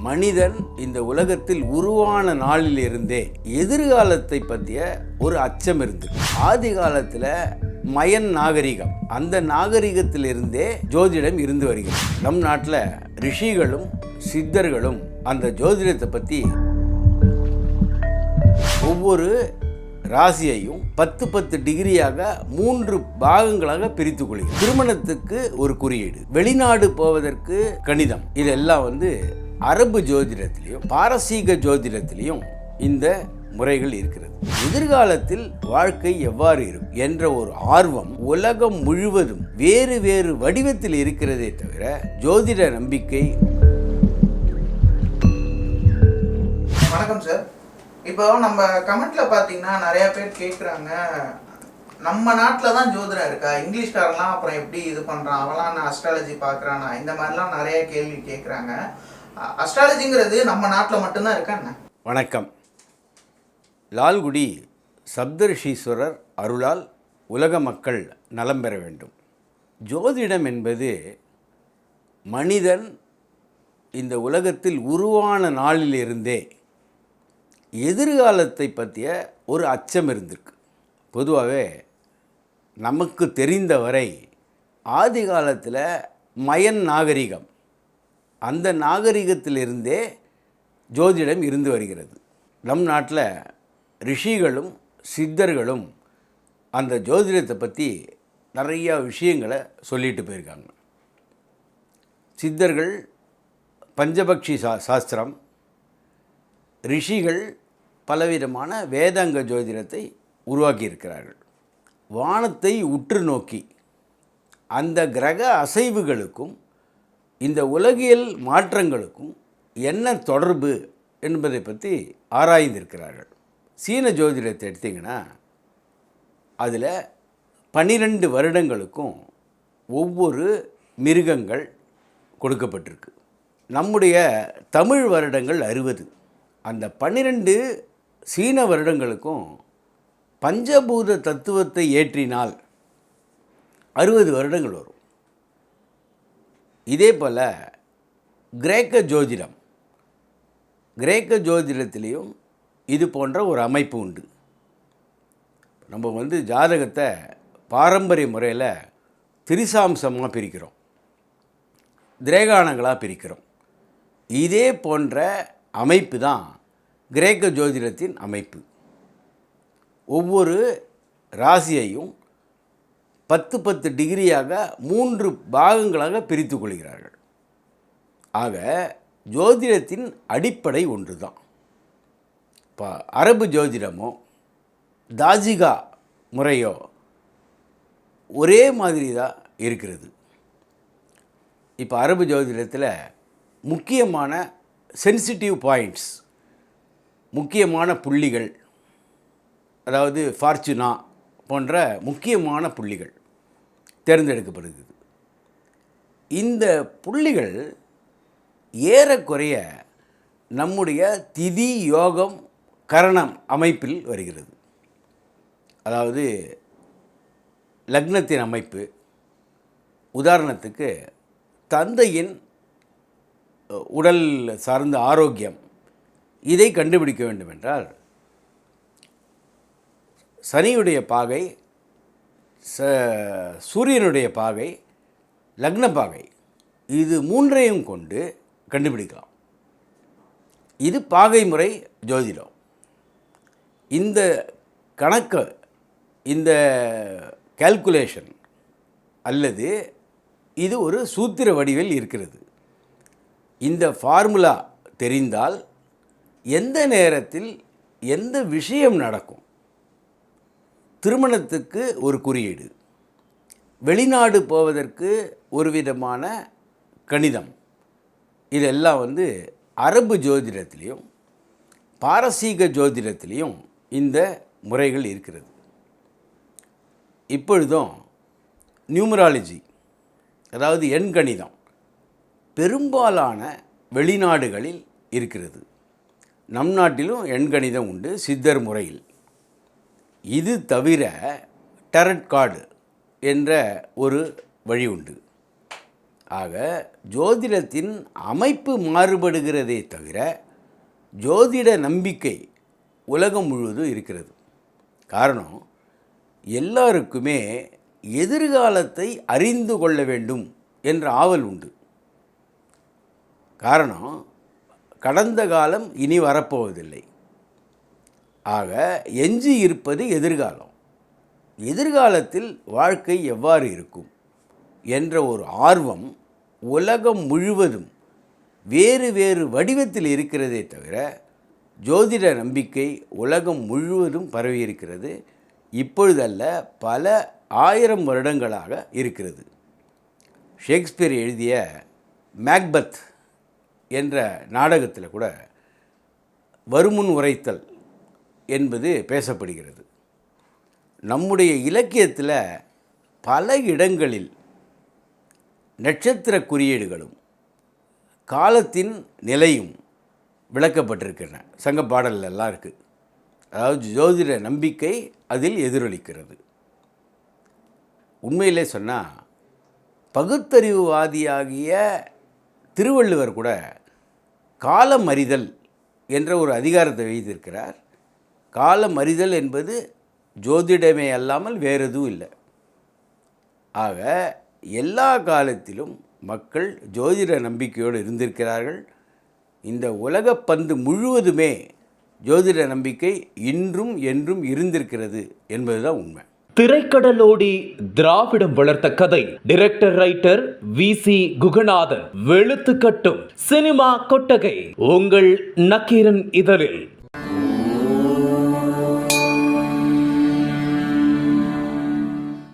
மனிதன் இந்த உலகத்தில் உருவான நாளிலிருந்தே எதிர்காலத்தை பற்றிய ஒரு அச்சம் இருந்தது. ஆதி காலத்தில் மயன் நாகரிகம், அந்த நாகரிகத்திலிருந்தே ஜோதிடம் இருந்து வருகிறது. நம் நாட்டில் ரிஷிகளும் சித்தர்களும் அந்த ஜோதிடத்தை பற்றி ஒவ்வொரு ராசியையும் 10 டிகிரியாக 3 பாகங்களாக பிரித்து கொள்கிறது. திருமணத்துக்கு ஒரு குறியீடு, வெளிநாடு போவதற்கு கணிதம், இதெல்லாம் அரபு ஜோதிடத்திலையும் பாரசீக ஜோதிடத்திலையும் இந்த முறைகள் இருக்கிறது. எதிர்காலத்தில் வாழ்க்கை எவ்வாறு இருக்கும் என்ற ஒரு ஆர்வம் உலகம் முழுவதும் வேறு வேறு வடிவத்தில் இருக்கிறதே தவிர ஜோதிட நம்பிக்கை. வணக்கம் சார். இப்போ நம்ம கமெண்ட்ல பார்த்தீங்கன்னா நிறைய பேர் கேட்குறாங்க, நம்ம நாட்டில் தான் ஜோதிடம் இருக்கா, இங்கிலீஷ்காரெல்லாம் அப்புறம் எப்படி இது பண்ணுறான், அவெல்லாம் நான் அஸ்ட்ராலஜி பார்க்குறானா, இந்த மாதிரிலாம் நிறைய கேள்வி கேட்குறாங்க. அஸ்ட்ராலஜிங்கிறது நம்ம நாட்டில் மட்டும்தான் இருக்காண்ணே? வணக்கம். லால்குடி சப்தரிஷீஸ்வரர் அருளால் உலக மக்கள் நலம் பெற வேண்டும். ஜோதிடம் என்பது மனிதன் இந்த உலகத்தில் உருவான நாளிலிருந்தே எதிர்காலத்தை பற்றிய ஒரு அச்சம் இருந்திருக்கு. பொதுவாகவே நமக்கு தெரிந்தவரை ஆதி காலத்தில் மயன் நாகரிகம், அந்த நாகரிகத்திலிருந்தே ஜோதிடம் இருந்து வருகிறது. நம் நாட்டில் ரிஷிகளும் சித்தர்களும் அந்த ஜோதிடத்தை பற்றி நிறையா விஷயங்களை சொல்லிட்டு போயிருக்காங்க. சித்தர்கள் பஞ்சபக்ஷி சாஸ்திரம், ரிஷிகள் பலவிதமான வேதாங்க ஜோதிடத்தை உருவாக்கியிருக்கிறார்கள். வானத்தை உற்று நோக்கி அந்த கிரக அசைவுகளுக்கும் இந்த உலகியல் மாற்றங்களுக்கும் என்ன தொடர்பு என்பதை பற்றி ஆராய்ந்திருக்கிறார்கள். சீன ஜோதிடத்தை எடுத்திங்கன்னா அதில் 12 வருடங்களுக்கும் ஒவ்வொரு மிருகங்கள் கொடுக்கப்பட்டிருக்கு. நம்முடைய தமிழ் வருடங்கள் 60. அந்த 12 சீன வருடங்களுக்கும் பஞ்சபூத தத்துவத்தை ஏற்றினால் 60 வருடங்கள் வரும். இதே போல் கிரேக்க ஜோதிடத்திலையும் இது போன்ற ஒரு அமைப்பு உண்டு. நம்ம ஜாதகத்தை பாரம்பரிய முறையில் திரிசாம்சமாக பிரிக்கிறோம், திரேகானங்களாக பிரிக்கிறோம். இதே போன்ற அமைப்பு தான் கிரேக்க ஜோதிடத்தின் அமைப்பு. ஒவ்வொரு ராசியையும் 10 டிகிரியாக 3 பாகங்களாக பிரித்து கொள்கிறார்கள். ஆக ஜோதிடத்தின் அடிப்படை ஒன்று தான். இப்போ அரபு ஜோதிடமோ தாஜிகா முறையோ ஒரே மாதிரி தான் இருக்கிறது. இப்போ அரபு ஜோதிடத்தில் முக்கியமான சென்சிட்டிவ் பாயிண்ட்ஸ், முக்கியமான புள்ளிகள், அதாவது ஃபார்ச்சுனா போன்ற முக்கியமான புள்ளிகள் தேர்ந்தெடுக்கப்படுகிறது. இந்த புள்ளிகள் ஏறக்குறைய நம்முடைய திதி யோகம் கரணம் அமைப்பில் வருகிறது. அதாவது லக்னத்தின் அமைப்பு, உதாரணத்துக்கு தந்தையின் உடல் சார்ந்த ஆரோக்கியம், இதை கண்டுபிடிக்க வேண்டும் என்றால் சனியுடைய பாகை, சூரியனுடைய பாகை, லக்ன பாகை, இது 3ஐயும் கொண்டு கண்டுபிடிக்கலாம். இது பாகை முறை ஜோதிடம். இந்த கணக்கு, இந்த கால்குலேஷன் அல்லது இது ஒரு சூத்திர வடிவில் இருக்கிறது. இந்த ஃபார்முலா தெரிந்தால் எந்த நேரத்தில் எந்த விஷயம் நடக்கும், திருமணத்துக்கு ஒரு குறியீடு, வெளிநாடு போவதற்கு ஒரு விதமான கணிதம், இதெல்லாம் அரபு ஜோதிடத்திலையும் பாரசீக ஜோதிடத்திலையும் இந்த முறைகள் இருக்கிறது. இப்பொழுதும் நியூமராலஜி, அதாவது எண்கணிதம், பெரும்பாலான வெளிநாடுகளில் இருக்கிறது. நம் நாட்டிலும் எண்கணிதம் உண்டு, சித்தர் முறையில். இது தவிர டரட் கார்டு என்ற ஒரு வழி உண்டு. ஆக ஜோதிடத்தின் அமைப்பு மாறுபடுகிறதே தவிர ஜோதிட நம்பிக்கை உலகம் முழுவதும் இருக்கிறது. காரணம், எல்லாருக்குமே எதிர்காலத்தை அறிந்து கொள்ள வேண்டும் என்ற ஆவல் உண்டு. காரணம், கடந்த காலம் இனி வரப்போவதில்லை. ஆக எஞ்சி இருப்பது எதிர்காலம். எதிர்காலத்தில் வாழ்க்கை எவ்வாறு இருக்கும் என்ற ஒரு ஆர்வம் உலகம் முழுவதும் வேறு வேறு வடிவத்தில் இருக்கிறதே தவிர ஜோதிட நம்பிக்கை உலகம் முழுவதும் பரவியிருக்கிறது. இப்பொழுதல்ல, பல 1000 வருடங்களாக இருக்கிறது. ஷேக்ஸ்பியர் எழுதிய மேக்பத் என்ற நாடகத்தில் கூட வருமுன் உரைத்தல் என்பது பேசப்படுகிறது. நம்முடைய இலக்கியத்தில் பல இடங்களில் நட்சத்திர குறியீடுகளும் காலத்தின் நிலையும் விளக்கப்பட்டிருக்கின்றன. சங்க பாடல்கள் எல்லாம் இருக்குது. அதாவது ஜோதிட நம்பிக்கை அதில் எதிரொலிக்கிறது. உண்மையிலே சொன்னால் பகுத்தறிவுவாதியாகிய திருவள்ளுவர் கூட காலம் அறிதல் என்ற ஒரு அதிகாரத்தை வைத்திருக்கிறார். காலம் அறிதல் என்பது ஜோதிடமே அல்லாமல் வேறு எதுவும் இல்லை. ஆக எல்லா காலத்திலும் மக்கள் ஜோதிட நம்பிக்கையோடு இருந்திருக்கிறார்கள். இந்த உலகப்பந்து முழுவதுமே ஜோதிட நம்பிக்கை இன்றும் என்றும் இருந்திருக்கிறது என்பதுதான் உண்மை. திரைக்கடலோடி திராவிடம் வளர்த்த கதை. Director writer VC Guganathan. வெளுத்து கட்டும் சினிமா கொட்டகை உங்கள் நக்கீரன் இதழில்.